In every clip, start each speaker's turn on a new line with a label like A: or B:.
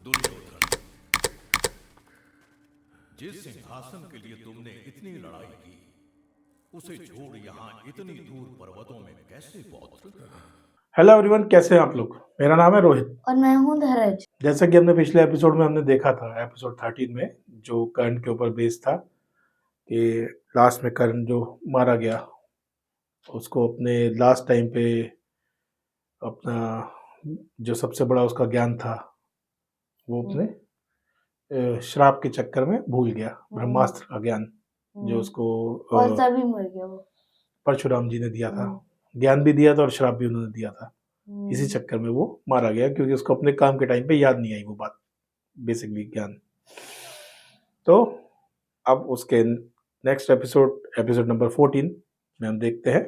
A: दुर्योधन, जिस सिंहासन के लिए तुमने इतनी लड़ाई की, उसे छोड़ यहाँ इतनी दूर पर्वतों में कैसे पहुंच?
B: हेलो एवरीवन, कैसे हैं आप लोग। मेरा नाम है रोहित
C: और मैं हूँ धीरज।
B: जैसा कि हमने पिछले एपिसोड में हमने देखा था, एपिसोड 13 में, जो कर्ण के ऊपर बेस्ड था, कि लास्ट में कर्ण जो मारा गया, उसको अपने लास्ट टाइम पे अपना जो सबसे बड़ा उसका ज्ञान था वो अपने श्राप के चक्कर में भूल गया। ब्रह्मास्त्र का ज्ञान जो उसको
C: और तभी मर गया वो।
B: परशुराम जी ने दिया था, ज्ञान भी दिया था और श्राप भी उन्होंने दिया था। इसी चक्कर में वो मारा गया, क्योंकि उसको अपने काम के टाइम पे याद नहीं आई वो बात, बेसिकली ज्ञान। तो अब उसके नेक्स्ट एपिसोड नंबर 14 में हम देखते हैं,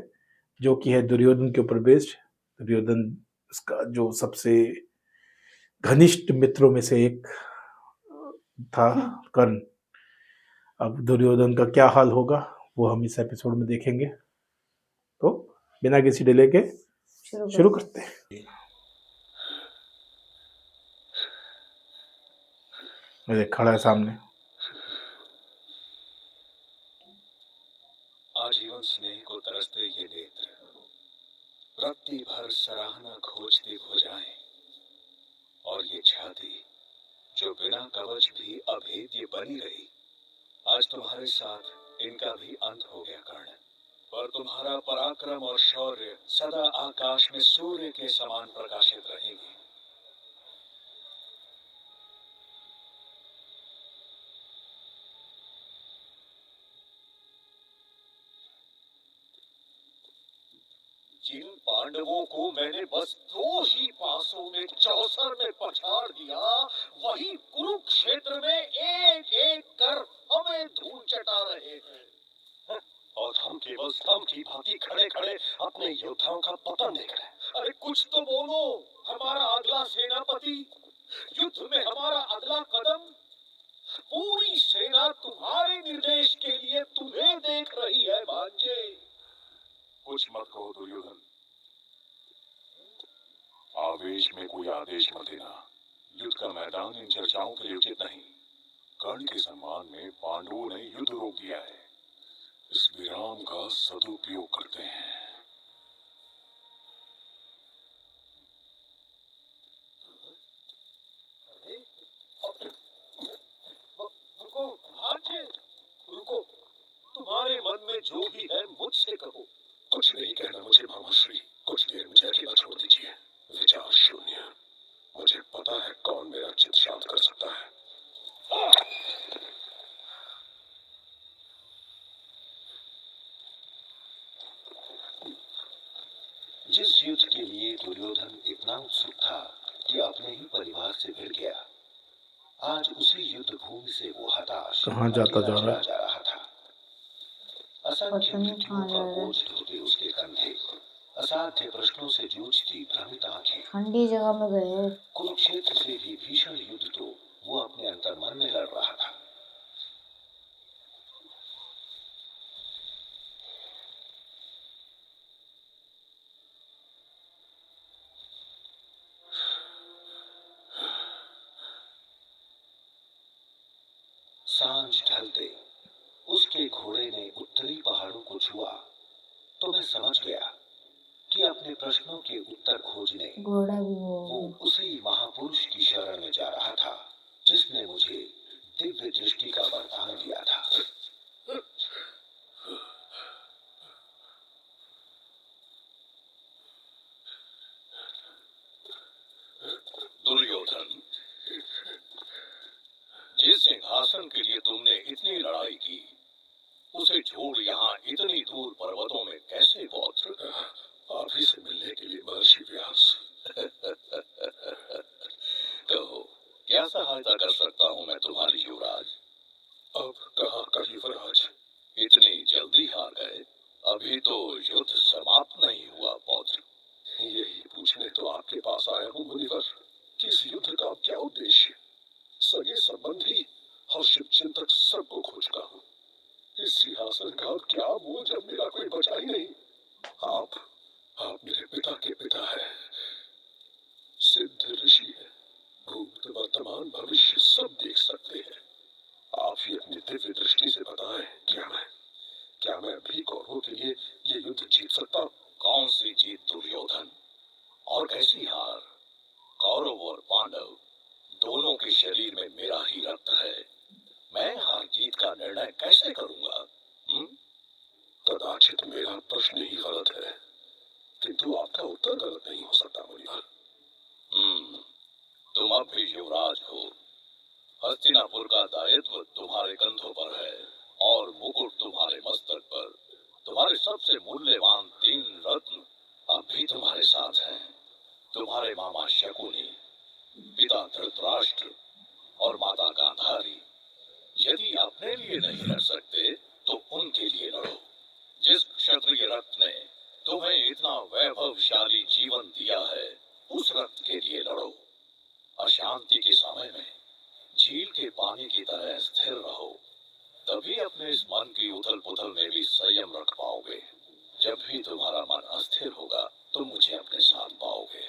B: जो कि है दुर्योधन के ऊपर बेस्ड। दुर्योधन इसका जो सबसे घनिष्ठ मित्रों में से एक था, कर्ण। अब दुर्योधन का क्या हाल होगा वो हम इस एपिसोड में देखेंगे। तो बिना किसी डिले के शुरू करते हैं। मेरे खड़ा है सामने।
D: आजीवन स्नेह को तरसते ये नेत्र, रत्ती भर सराहना खोजती भुजाएं, और ये छाती जो बिना कवच भी अभेद्य बनी रही। आज तुम्हारे साथ इनका भी अंत हो गया कर्ण, पर तुम्हारा पराक्रम और शौर्य सदा आकाश में सूर्य के समान प्रकाशित रहेंगे। जिन पांडवों को मैंने बस 2 ही पासों में चौसर में पछाड़ दिया, वही कुरुक्षेत्र में एक एक कर हमें धूल चटा रहे हैं, और हम केवल स्तंभ की भांति खड़े खड़े अपने योद्धाओं का पतन देख रहे हैं। अरे कुछ तो बोलो, हमारा अगला सेनापति, युद्ध में हमारा अगला कदम। पूरी सेना तुम्हारे निर्देश के लिए तुम्हें देख रही है भांजे। कुछ मत कहो दुर्योधन, आवेश में कोई आदेश मत देना। युद्ध का मैदान इन चर्चाओं के लिए उचित नहीं। कर्ण के सम्मान में पांडवों ने युद्ध रोक दिया है, इस विराम का सदुपयोग करते हैं। रुको भांजे, रुको। तुम्हारे मन में जो भी है मुझसे कहो। कुछ नहीं कहना मुझे मामाश्री, कुछ देर मुझे अकेला छोड़ दीजिए। विचार शून्य। मुझे पता है कौन मेरा चित्त शांत कर सकता है। जिस युद्ध के लिए दुर्योधन इतना उत्सुक था कि अपने ही परिवार से भिड़ गया, आज उसी युद्ध भूमि से वो हताश
B: कहाँ जाता जा रहा है?
D: जा रहा था। असंख्य मृत्युओं का बोझ ढोते उसके कंधे, असाध्य प्रश्नों से जूझती भ्रमित आंखें।
C: ठंडी जगह में गए।
D: कुरुक्षेत्र से भी भीषण युद्ध तो वो अपने अंतर्मन में लड़ रहा था। सांझ ढलते उसके घोड़े ने उत्तरी पहाड़ों को छुआ तो मैं समझ गया कि अपने प्रश्नों के उत्तर खोजने वो उसी महापुरुष की शरण में जा रहा था, जिसने मुझे दिव्य दृष्टि का वरदान दिया था। दुर्योधन, जिस सिंहासन के लिए तुमने इतनी लड़ाई की, उसे छोड़ यहाँ इतनी दूर पर्वतों में कैसे पहुंच? आप ही से मिलने के लिए महर्षि व्यास। कहो, क्या सहायता कर सकता हूँ मैं तुम्हारी युवराज? अब कहाँ का युवराज, इतनी जल्दी हार गए? अभी तो युद्ध समाप्त नहीं हुआ पौत्र। यही पूछने तो आपके पास आया हूँ मुनिवर, कि इस युद्ध का क्या उद्देश्य। सगे संबंधी और शिव चिंतक सबको खो चुका हूँ। इस सिंहासन का क्या बोझ, जब मेरा कोई बचा ही नहीं। आप मेरे पिता के पिता है, सिद्ध ऋषि है, भूत वर्तमान युवराज हो। हस्तिनापुर का दायित्व तुम्हारे कंधों पर है और मुकुट तुम्हारे मस्तक पर। तुम्हारे सबसे मूल्यवान 3 रत्न अब भी तुम्हारे साथ हैं। तुम्हारे मामा शकुनी, पिता धृतराष्ट्र और माता गांधारी। यदि अपने लिए नहीं लड़ सकते तो उनके लिए लड़ो। जिस क्षत्रिय रत्न ने तुम्हें इतना वैभवशाली जीवन दिया है, उस रत्न के लिए लड़ो। अशांति के समय में झील के पानी की तरह स्थिर रहो, तभी अपने इस मन की उथल पुथल में भी संयम रख पाओगे। जब भी तुम्हारा मन अस्थिर होगा तो मुझे अपने साथ पाओगे।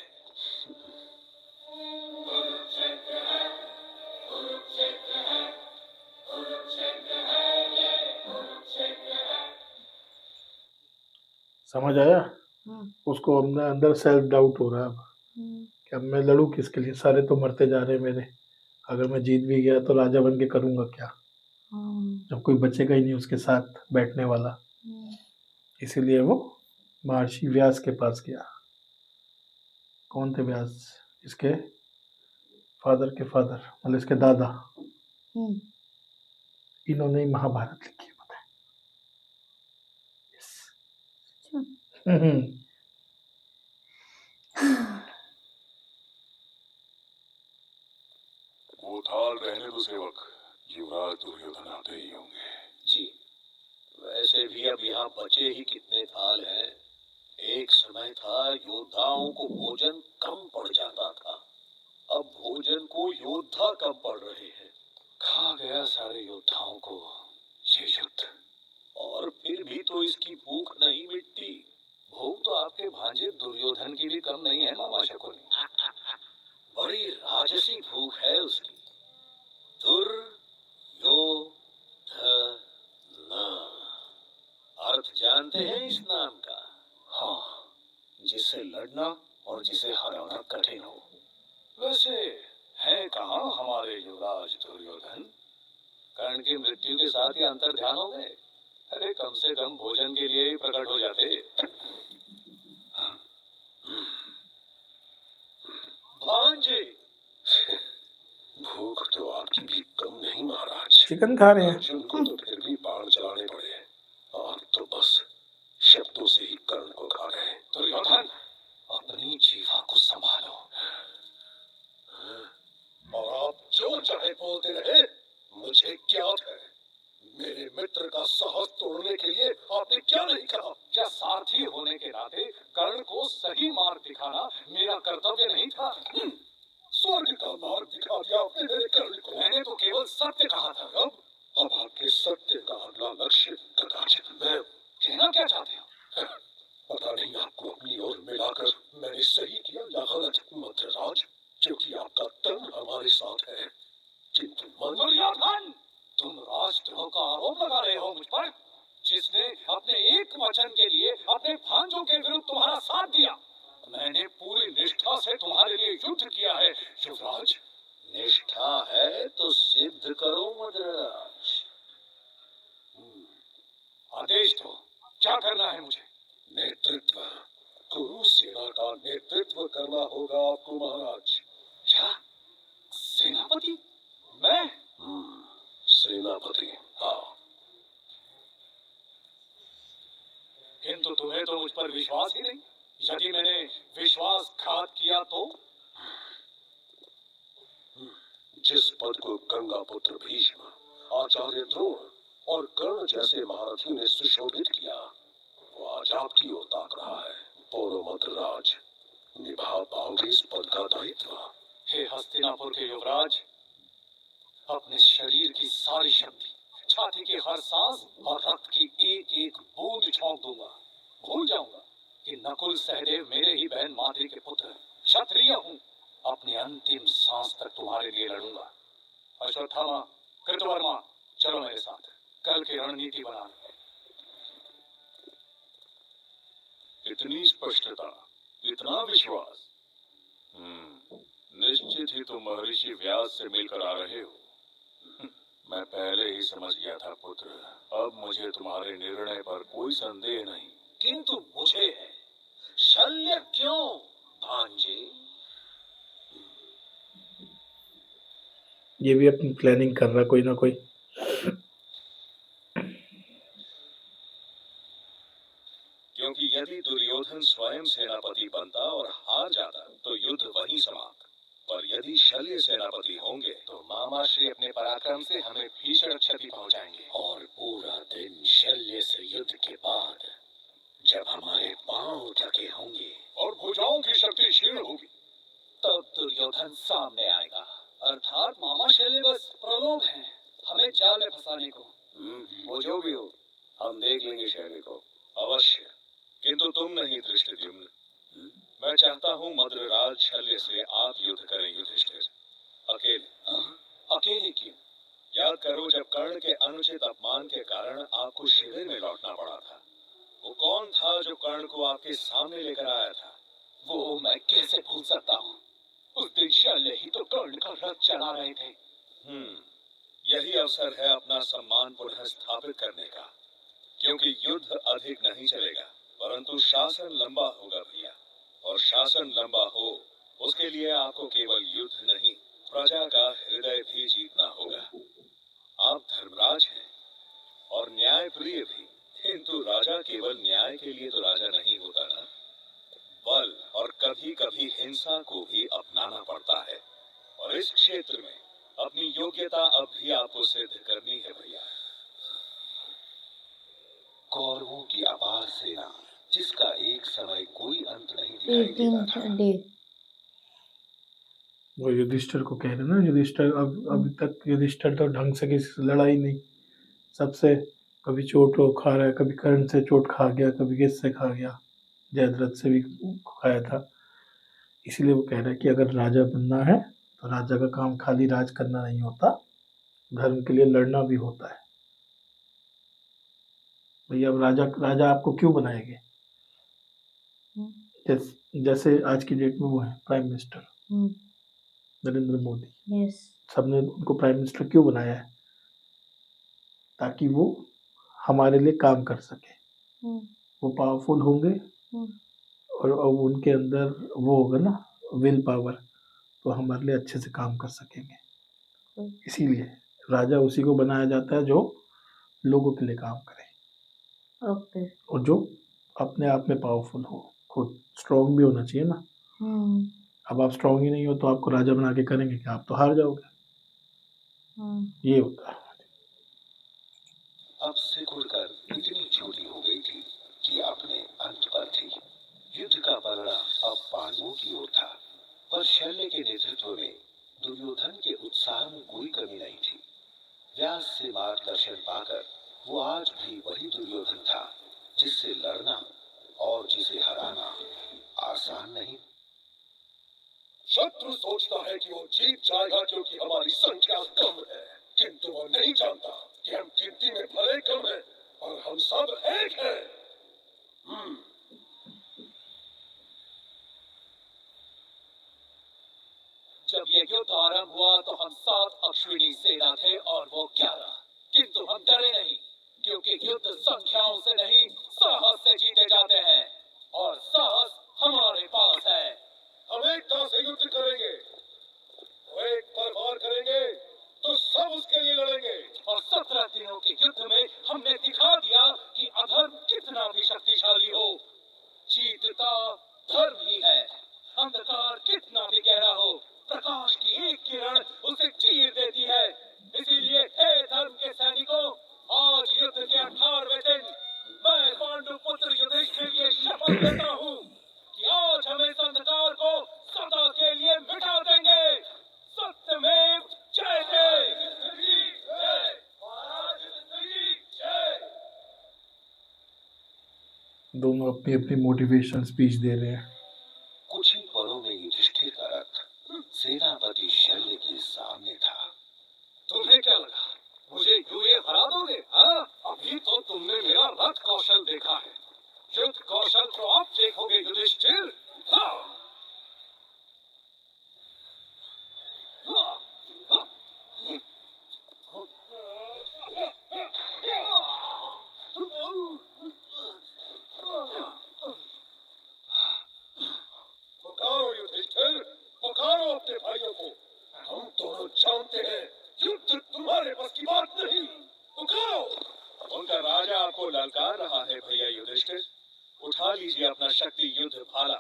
B: समझ आया?
C: हम्म,
B: उसको अंदर अंदर सेल्फ डाउट हो रहा है अब
C: हम्म,
B: कि अब मैं लड़ूं किसके लिए, सारे तो मरते जा रहे हैं मेरे। अगर मैं जीत भी गया तो राजा बन के करूंगा क्या, जब कोई बचेगा ही नहीं उसके साथ बैठने वाला।
C: हम्म,
B: इसीलिए वो महर्षि व्यास के पास गया। कौन थे व्यास? इसके फादर के फादर, मतलब इसके दादा।
C: हम्म,
B: इन्होंने ही महाभारत लिखी है, पता है?
C: अच्छा।
B: Yes.
E: वो थाल रहने दो सेवक, युवराज दुर्योधन आते ही होंगे।
D: जी, वैसे भी अब यहाँ बचे ही कितने थाल हैं। एक समय था योद्धाओं को भोजन कम पड़ जाता था, अब भोजन को योद्धा कम पड़ रहे हैं।
E: खा गया सारे योद्धाओं को ये युद्ध।
D: और फिर भी तो इसकी भूख नहीं मिटती।
E: भूख तो आपके भांजे दुर्योधन की भी कम नहीं है मामा शकुनी।
D: बड़ी राजसी भूख है उसकी। दुर्योधन, अर्थ जानते हैं इस नाम का?
E: हाँ, जिससे लड़ना और जिसे हराना कठिन हो। वैसे है कहाँ हमारे युवराज दुर्योधन? कर्ण की मृत्यु के साथ ही अंतर ध्यान हो गए। अरे कम से कम भोजन के लिए ही प्रकट हो जाते।
D: भांजे,
E: भूख तो आपकी भी कम नहीं महाराज।
B: चिकन खा रहे हैं।
E: अर्जुन को तो फिर भी बाण चलाने पड़े, आप तो बस शब्दों से ही कर्ण को खा गए। दुर्योधन, अपनी जीवा को संभालो।
D: और आप जो चाहे बोलते रहे, मुझे ज्ञात है। मेरे मित्र का साहस तोड़ने के लिए आपने क्या नहीं कहा?
E: क्या सारथी होने के नाते कर्ण को सही मार्ग दिखाना मेरा कर्तव्य नहीं था?
D: स्वर्ग का मार्ग दिखा दिया आपने मेरे कर्ण को।
E: मैंने तो केवल सत्य कहा था।
D: अब आपके सत्य का अगला लक्ष्य कदाचित मैं।
E: कहना क्या चाहते हो?
D: पता नहीं आपको अपनी ओर मिलाकर मैंने सही किया या गलत मंत्रराज, क्योंकि आपका तन हमारे साथ है किंतु मन।
E: दुर्योधन, तुम राजद्रोह का आरोप लगा रहे हो मुझ पर, जिसने अपने एक वचन के लिए अपने भांजों के विरुद्ध तुम्हारा साथ दिया। मैंने पूरी निष्ठा से तुम्हारे लिए युद्ध किया है युवराज।
D: निष्ठा है तो सिद्ध करो मद्राज।
E: आदेश दो, क्या करना है मुझे?
D: नेतृत्व, कुरु सेना का नेतृत्व करना होगा आपको महाराज।
E: क्या सेनापति? मैं?
D: सेनापति, हाँ।
E: किंतु तुम्हें तो मुझ पर विश्वास ही नहीं। यदि मैंने विश्वासघात किया तो?
D: जिस पद को गंगापुत्र भीष्म, आचार्य द्रोण और कर्ण जैसे महारथियों ने सुशोभित किया, वो आज आपकी ओर ताक रहा है। बोलो मद्राज, निभा पाओगे इस पद का दायित्व?
E: हे हस्तिनापुर के युवराज, अपने शरीर की सारी शक्ति, छाती की हर सांस और रक्त की एक एक बूंद झोंक दूंगा। भूल जाऊंगा कि नकुल सहदेव मेरे ही बहन माद्री के पुत्र हैं। क्षत्रिय हूँ, अपनी अंतिम सांस तक तुम्हारे लिए लड़ूंगा। अश्वत्थामा, कृतवर्मा, चलो मेरे साथ, कल की रणनीति बनाने।
F: इतनी स्पष्टता, इतना विश्वास। निश्चित ही तुम महर्षि व्यास से मिलकर आ रहे हो। मैं पहले ही समझ गया था पुत्र। अब मुझे तुम्हारे निर्णय पर कोई संदेह नहीं।
D: किंतु मुझे है। शल्य क्यों भांजे?
B: ये भी अपनी प्लानिंग कर रहा कोई ना कोई।
F: क्योंकि यदि दुर्योधन स्वयं सेनापति बनता और हार जाता तो युद्ध वहीं समाप्त, पर यदि शल्य सेनापति होंगे
E: तो मामा श्री अपने पराक्रम से हमें भीषण क्षति पहुंचाएंगे।
D: और पूरा दिन शल्य से युद्ध के बाद जब हमारे पांव थके होंगे
E: और भुजाओं की शक्ति क्षीण होगी, तब दुर्योधन सामने आएगा। अर्थात मामा शल्य बस प्रलोभ है हमें जाल में फंसाने को।
F: वो जो भी हो, हम देख लेंगे शैली को अवश्य, किंतु तुम नहीं दृष्टिद्युम्न। मैं चाहता हूँ मद्रराज शल्य से आप युद्ध करें युधिष्ठिर, अकेले।
E: अकेले क्यों?
F: याद करो जब कर्ण के अनुचित अपमान के कारण आपको शिविर में लौटना पड़ा था, वो कौन था जो कर्ण को आपके सामने लेकर आया था?
E: वो मैं कैसे भूल सकता हूँ। उस दिन शल्य ही तो कर्ण का रथ चला रहे थे।
F: यही अवसर है अपना सम्मान पुनः स्थापित करने का, क्योंकि युद्ध अधिक नहीं चलेगा परंतु शासन लंबा होगा भैया, और शासन लंबा हो उसके लिए आपको केवल युद्ध नहीं प्रजा का हृदय भी जीतना होगा। आप धर्मराज हैं और न्याय प्रिय भी, किंतु राजा केवल न्याय के लिए तो राजा नहीं होता ना, बल और कभी कभी हिंसा को भी अपनाना पड़ता है, और इस क्षेत्र में अपनी योग्यता अब भी आपको सिद्ध करनी है भैया।
D: कौरवों की अपार सेना जिसका एक समय कोई अंत नहीं दिखाई देता था।
C: 18 डे।
B: वो युधिष्ठिर को कह रहे ना, युधिष्ठिर अब अभी तक युधिष्ठिर तो ढंग से किसी से लड़ा ही नहीं, सबसे कभी चोट खा रहा है, कभी कर्ण से चोट खा गया, कभी किससे खा गया, जयद्रथ से भी खाया था। इसीलिए वो कह रहा है कि अगर राजा बनना है तो राजा का काम खाली राज करना नहीं होता, धर्म के लिए लड़ना भी होता है। भैया अब राजा राजा आपको क्यों बनाएंगे? जैसे आज की डेट में वो है prime minister Narendra Modi,
C: yes.
B: सबने उनको प्राइम मिनिस्टर क्यों बनाया है? ताकि वो हमारे लिए काम कर सके। वो पावरफुल होंगे और अब उनके अंदर वो होगा ना विल पावर, तो हमारे लिए अच्छे से काम कर सकेंगे। इसीलिए राजा उसी को बनाया जाता है जो लोगों के लिए काम करे
C: ओके।
B: और जो अपने आप में पावरफुल हो, खुद स्ट्रांग भी होना चाहिए ना। अब आप स्ट्रांग ही नहीं हो तो आपको राजा बना के करेंगे क्या? आप तो हार जाओगे। ये होता है।
D: अब सिकुड़कर इतनी छोटी हो गई थी कि अपने अंत पर थी। युद्ध का पलड़ा अब पांडवों की ओर था, पर शल्य के नेतृत्व में दुर्योधन के उत्साह में कोई कमी नहीं थी। व्यास से मार्गदर्शन पाकर वो आज भी वही दुर्योधन था जिससे लड़ना और जिसे हराना आसान नहीं।
E: शत्रु सोचता है कि वो जीत जाएगा क्योंकि हमारी संख्या कम है, किंतु वो नहीं जानता कि हम गिनती में भले कम हैं और हम सब एक हैं। जब ये युद्ध आरंभ हुआ तो हम 7 अश्विनी सेना थे और वो 11, किंतु हम डरे नहीं, क्योंकि युद्ध संख्याओं से नहीं साहस से जीते जाते हैं, और साहस हमारे पास है। हम एकता से युद्ध करेंगे, वो एक पर वार करेंगे तो सब उसके लिए लड़ेंगे, और 17 दिनों के युद्ध में हमने दिखा दिया कि अधर्म कितना भी शक्तिशाली हो, जीतता धर्म ही है। अंधकार कितना भी गहरा हो, प्रकाश की एक किरण उसे चीर देती है। इसीलिए हे धर्म के सैनिकों, आज युद्ध के 18वें दिन मैं पांडु पुत्र युधिष्ठिर ये शपथ लेता हूँ कि आज हम इस अंधकार को सदा के लिए मिटा देंगे। सत्यमेव जयते।
B: दोनों अपनी अपनी मोटिवेशन स्पीच दे रहे हैं।
D: कुछ ही पलों में युधिष्ठिर का रथ सेनापति शल्य के सामने था।
E: तुम्हें क्या लगा मुझे यूं ये हरा दोगे? हाँ, अभी तो तुमने मेरा रथ कौशल देखा है, युद्ध कौशल तो आप देखोगे युधिष्ठिर। हाँ।
D: जानते हैं युद्ध तुम्हारे बस की बात नहीं। पुकारो।
F: उनका राजा आपको ललकार रहा है भैया युधिष्ठिर। उठा लीजिए अपना शक्ति युद्ध भाला,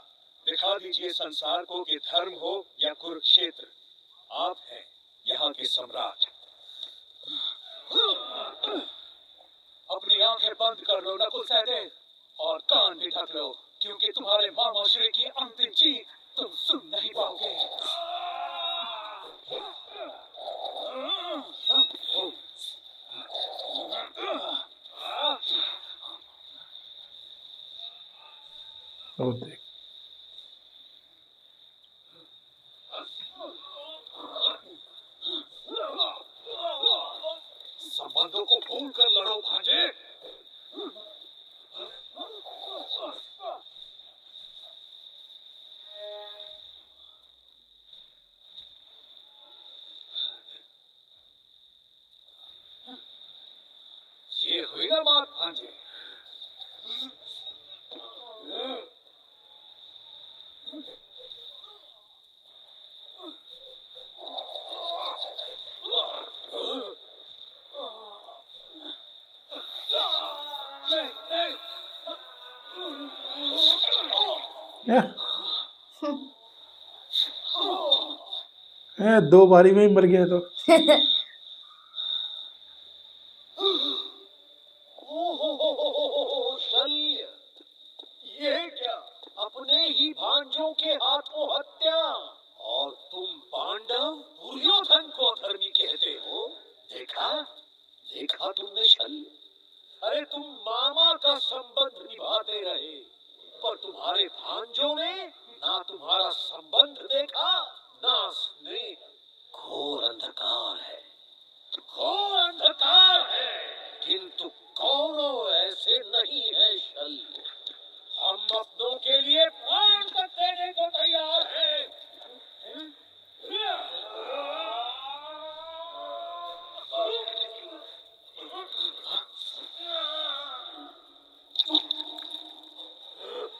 F: दिखा दीजिए संसार को कि धर्म हो या कुरुक्षेत्र, आप हैं यहाँ के सम्राट।
E: अपनी आंखें बंद कर लो नकुल सहदेव, और कान भी ढक लो, क्योंकि तुम्हारे मामा श्री की अंतिम चीख तुम सुन नहीं पाओगे।
B: और देख
E: संबंधों को भूल कर लड़ो भांजे। ये हुई ना बात भांजे।
B: या दो बारी में ही मर गया तो।
D: शल्य, ये क्या? अपने ही भांजों के हाथों हत्या, और तुम पांडव दुर्योधन को अधर्मी कहते हो। देखा देखा तुमने शल्य, अरे तुम मामा का संबंध निभाते रहे, पर तुम्हारे भांजों ने ना तुम्हारा संबंध देखा ना स्नेह। घोर अंधकार है, घोर अंधकार है, किंतु कौनो ऐसे नहीं है शल्य। हम अपनों के लिए प्राण तक देने को तैयार हैं।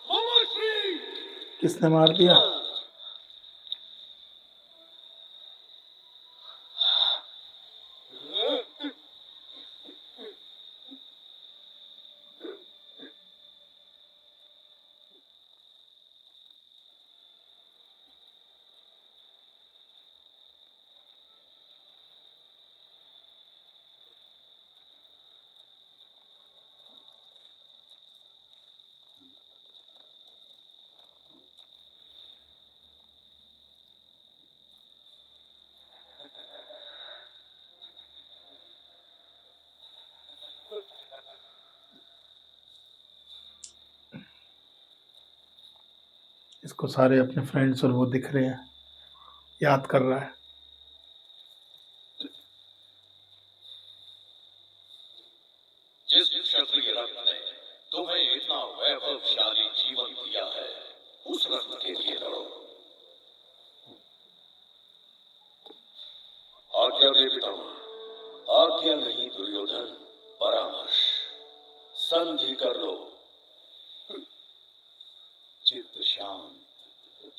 D: ममश्री!
B: किसने मार दिया? इसको सारे अपने फ्रेंड्स और वो दिख रहे हैं, याद कर रहा है।
F: जिस क्षत्रिय रत्न ने तुम्हें इतना वैभवशाली जीवन दिया है, उस रत्न के लिए लड़ो। आज्ञा दे पितामह। आज्ञा नहीं दुर्योधन, परामर्श। संधि कर लो। चित्त शांत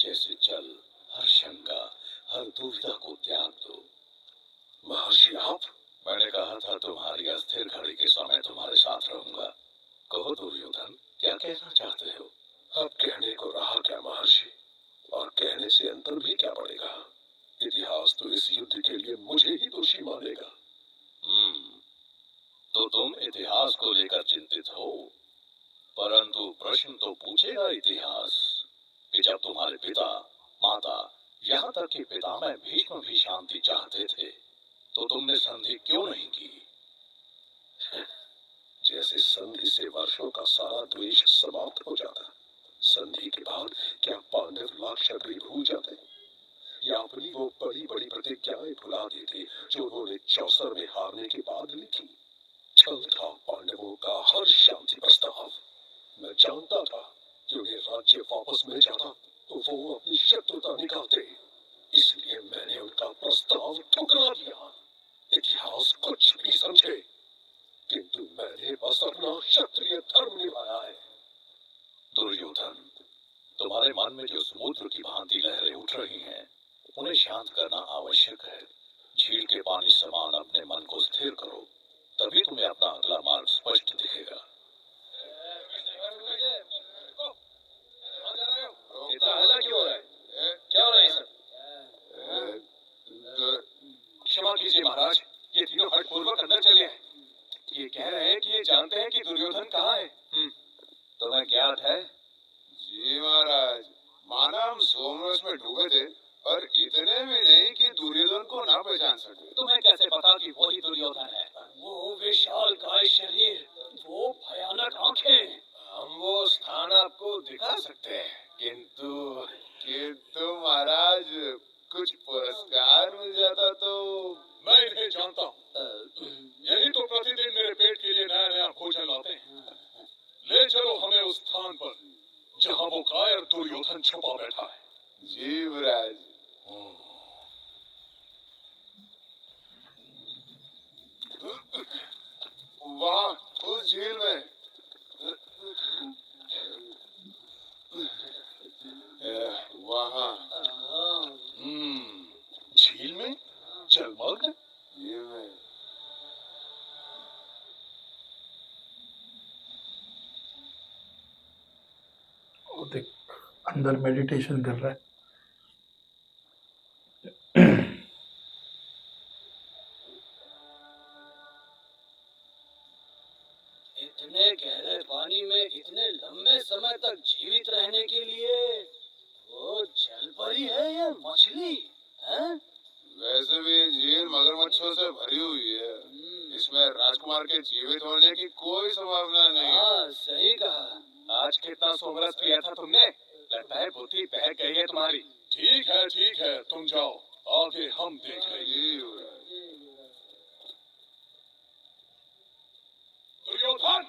F: जैसे जल, हर शंका हर दुविधा को त्याग दो। महर्षि आप? मैंने कहा था तुम्हारी अस्थिर घड़ी के समय तुम्हारे साथ रहूंगा। कहो दुर्योधन, क्या कहना चाहते हो?
G: अब कहने को रहा क्या महर्षि, और कहने से अंतर भी क्या पड़ेगा। इतिहास तो इस युद्ध के लिए मुझे ही दोषी मानेगा।
F: तो तुम इतिहास को लेकर चिंतित हो, परंतु प्रश्न तो पूछेगा इतिहास कि जब तुम्हारे पिता, माता, यहाँ तक कि पितामह भीष्म भी शांति चाहते थे, तो तुमने संधि क्यों नहीं की?
G: जैसे संधि से वर्षों का सारा द्वेष समाप्त हो जाता, संधि के बाद क्या पांडव लाख शब्द भूल जाते, या अपनी वो बड़ी बड़ी प्रतिज्ञाएं भुला देते जो उन्होंने चौसर में हारने के बाद लिखी। छल था पांडवों का हर शांति प्रस्ताव। मैं जानता था कि उन्हें राज्य वापस मिल जाता तो वो अपनी शत्रुता निकालते, इसलिए मैंने उनका प्रस्ताव ठुकरा दिया। इतिहास कुछ भी समझे, किंतु मैंने बस अपना क्षत्रिय धर्म निभाया है।
F: दुर्योधन, तुम्हारे मन में जो समुद्र की भांति लहरें उठ रही हैं, उन्हें शांत करना आवश्यक है। पानी समान अपने मन को स्थिर करो, तभी तुम्हें अपना अगला मार्ग स्पष्ट दिखेगा।
G: इतना हल्ला क्यों हो रहा है? क्या हो रहा है सब?
E: क्षमा कीजिए महाराज, ये तीनों हठपूर्वक अंदर चले हैं। ये कह रहे हैं कि ये जानते हैं कि दुर्योधन कहाँ है।
F: तुम्हें ज्ञात है?
G: जी महाराज, माना हम सोमरस में डूबे थे, पर इतने भी नहीं कि दुर्योधन को ना पहचान सके।
E: तुम्हें कैसे पता कि वही दुर्योधन है? वो विशाल काय शरीर, वो भयानक आंखें।
G: हम वो स्थान आपको दिखा सकते हैं, किंतु महाराज कुछ पुरस्कार मिल जाता तो।
E: मैं इन्हें जानता हूँ, यही तो प्रतिदिन मेरे पेट के लिए नया नया भोजन लाते हैं। ले चलो हमें उस स्थान पर जहाँ वो कायर दुर्योधन छुपा बैठा है।
G: जी महाराज। वहाँ उस झील में वहाँ
E: झील में जलमग्न?
G: झील में
B: वो देख अंदर मेडिटेशन कर रहा है।
E: इतने गहरे पानी में इतने लंबे समय तक जीवित रहने के लिए वो जल परी है या मछली है?
G: वैसे भी झील मगरमच्छों से भरी हुई है, इसमें राजकुमार के जीवित होने की कोई संभावना नहीं है।
E: हाँ सही कहा। आज कितना सोमरस पिया था तुमने? लगता है बुद्धि बहक गई है तुम्हारी। ठीक है, तुम जाओ, आगे हम देख लेंगे। दुर्योधन,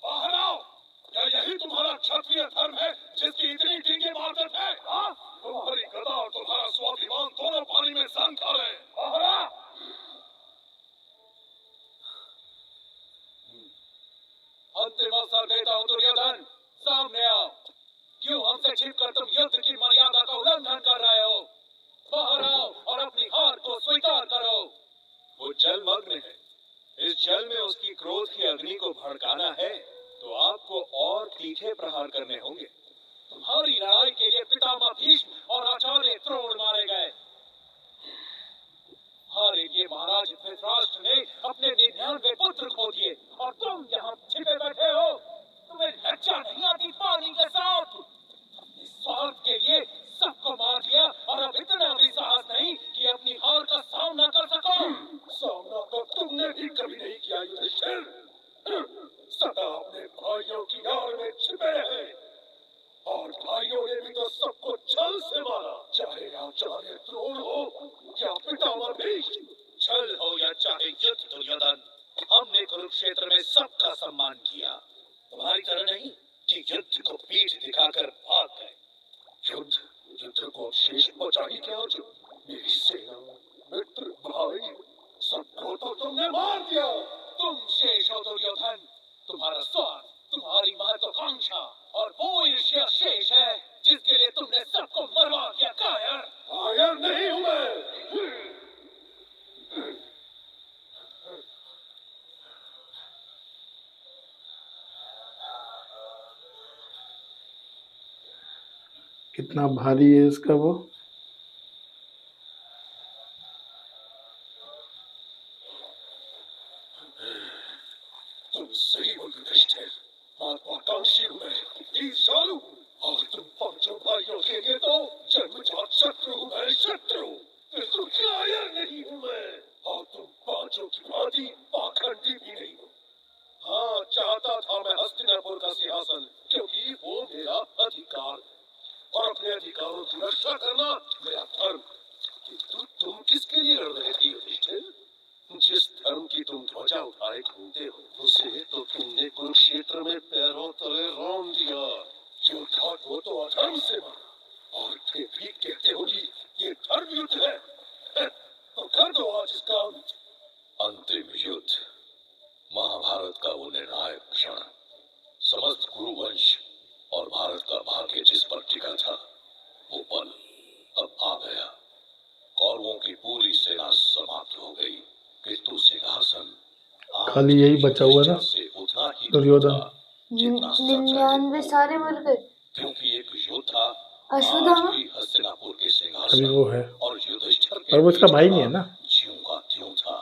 E: बाहर आओ। क्या यही तुम्हारा क्षत्रिय धर्म है जिसकी इतनी डींगे मारत है? हाँ? तुम्हारी गदा और तुम्हारा स्वाभिमान दोनों पानी में सन खा रहे हैं। बाहर आ। अंतिम अवसर देता हूँ दुर्योधन, सामने आओ। क्यों हमसे छिपकर तुम युद्ध की मर्यादा का उल्लंघन कर रहे हो? बाहर आओ और अपनी हार को स्वीकार करो।
F: वो जलमग्न है। इस जल में उसकी क्रोध की अग्नि को भड़काना है तो आपको और तीखे प्रहार करने होंगे।
E: तुम्हारी लड़ाई के लिए पितामह भीष्म और आचार्य द्रोण मारे गए। हमारे लिए महाराज धृतराष्ट्र ने अपने 99 पुत्र खो दिए और तुम यहाँ छिपे बैठे हो। तुम्हें लज्जा नहीं आती पानी के साथ? अपने स्वार्थ के लिए सबको मार दिया और अब इतना भी साहस नहीं कि अपनी हार का सामना कर सको। सामना तो तुमने भी कभी नहीं किया युधिष्ठिर। सदा अपने भाइयों की आड़ में छिपे रहे और भाइयों ने भी तो सबको छल से मारा, चाहे आचार्य द्रोण हो या पितामह भीष्म।
F: छल हो या चाहे युद्ध दुर्योधन, हमने कुरुक्षेत्र में सबका सम्मान किया। तुम्हारी तरह नहीं कि युद्ध को पीठ दिखाकर भाग गए।
E: युद्ध को शेष बचा ही क्या? जो मेरी सेना, मित्र, भाई, सबको तो तुमने मार दिया। तुम शेष हो दुर्योधन। तुम्हारा स्वार्थ, तुम्हारी महत्वाकांक्षा और वो ईर्ष्या शेष है जिसके लिए तुमने सबको मरवा दिया। कायर नहीं हूँ मैं।
B: कितना भारी है इसका वो।
E: तुम सही हो युधिष्ठिर, महत्वाकांक्षी हूँ मैं, ईर्ष्यालु, और तुम पांचों भाइयों के लिए तो जन्मजात शत्रु हूँ मैं, शत्रु। किंतु कायर नहीं हूँ मैं, और तुम पांचों की भांति पाखंडी भी नहीं हो। हाँ, चाहता था मैं हस्तिनापुर का सिंहासन, क्योंकि वो मेरा अधिकार और अपने अधिकारों की रक्षा करना मेरा धर्म। किंतु तुम किसके लिए लड़ रहे थे युधिष्ठिर? जिस धर्म की तुम ध्वजा उठाए घूमते हो, उसे तो तुमने कुरुक्षेत्र में पैरों तले रौंद दिया। योद्धा को तो अधर्म से मारा और फिर भी कहते हो कि ये धर्म युद्ध है। तो कर दो आज इसका अंत।
F: अंतिम युद्ध, महाभारत का वो निर्णायक क्षण, समस्त कुरुवंश और भारत का भाग्य जिस पर टिका था, वो पल अब आ गया। कौरवों की पूरी सेना समाप्त हो गई।
B: खाली यही बचा हुआ ना,
F: से उतना ही
B: दुर्योधन।
F: था जितना सच
C: 99 सारे मर गए।
F: क्योंकि एक योद्धा
C: अश्वत्थामा?
F: आज भी हस्तिनापुर के
B: अभी
F: सिंहासन
B: वो है,
F: और युधिष्ठिर के
B: और वो इसका
F: बीच
B: भाई
F: खड़ा
B: नहीं है ना।
F: ज्यों का त्यों था।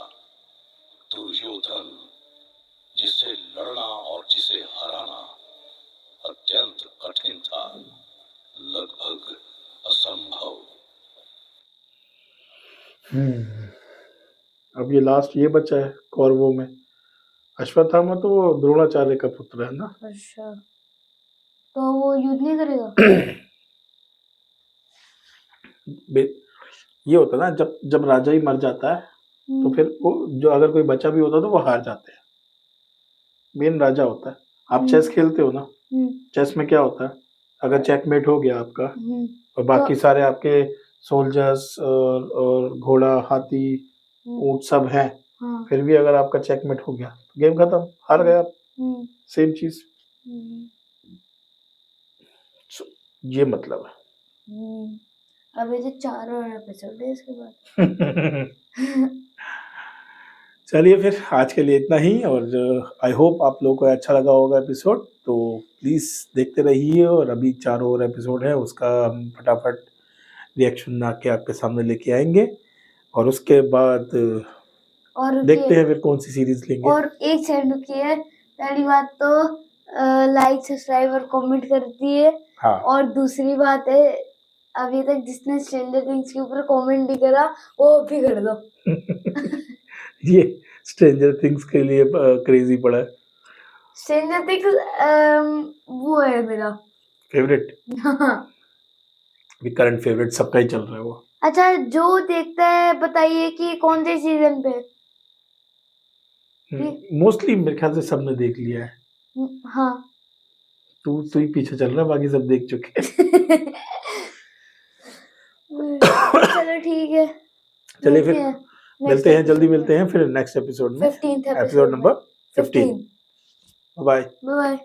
F: दुर्योधन, जिससे लड़ना और जिसे हराना अत्यंत कठिन था, लगभग असंभव।
B: अब ये लास्ट ये बचा है कौरवों में। अश्वत्थामा तो वो द्रोणाचार्य का पुत्र है ना।
C: अच्छा, तो वो युद्ध नहीं करेगा?
B: ये होता है ना, जब जब राजा ही मर जाता है तो फिर वो जो अगर कोई बचा भी होता है तो वो हार जाते हैं। मेन राजा होता है। आप चेस खेलते हो ना, चेस में क्या होता है, अगर चेकमेट हो गया आपका और बाकी सारे आपके सोल्जर्स और घोड़ा, हाथी, ऊंट सब हैं, फिर भी अगर आपका चेकमेट हो गया तो गेम खत्म, हार गए आप। सेम चीज, ये मतलब है।
C: अभी तो 4 और एपिसोड है इसके बाद।
B: चलिए फिर आज के लिए इतना ही, और आई होप आप लोगों को अच्छा लगा होगा एपिसोड, तो प्लीज़ देखते रहिए। और अभी 4 और एपिसोड है, उसका हम फटाफट रिएक्शन आके आपके सामने लेके आएंगे, और उसके बाद
C: और
B: देखते हैं फिर कौन सी सीरीज लेंगे।
C: और एक सेकंड रुकिए, पहली बात तो लाइक, सब्सक्राइब और कमेंट कर दिए।
B: हाँ,
C: और दूसरी बात है, अभी तक जिसने स्ट्रेंजर थिंग्स के ऊपर कमेंट नहीं करा वो भी कर दो।
B: ये स्ट्रेंजर थिंग्स के लिए क्रेजी पड़ा है।
C: स्ट्रेंजर थिंग्स वो है मेरा
B: फेवरेट, अभी करंट फेवरेट सबका ही चल रहा है वो।
C: अच्छा, जो देखता है बताइए कि कौन से सीजन पे?
B: मोस्टली मेरे ख्याल से सबने देख लिया है।
C: हाँ,
B: तू ही पीछे चल रहा है, बाकी सब देख चुके हैं।
C: चलो ठीक है,
B: चलिए फिर मिलते हैं, जल्दी मिलते हैं फिर नेक्स्ट एपिसोड में,
C: 15th
B: episode number 15। Bye
C: bye.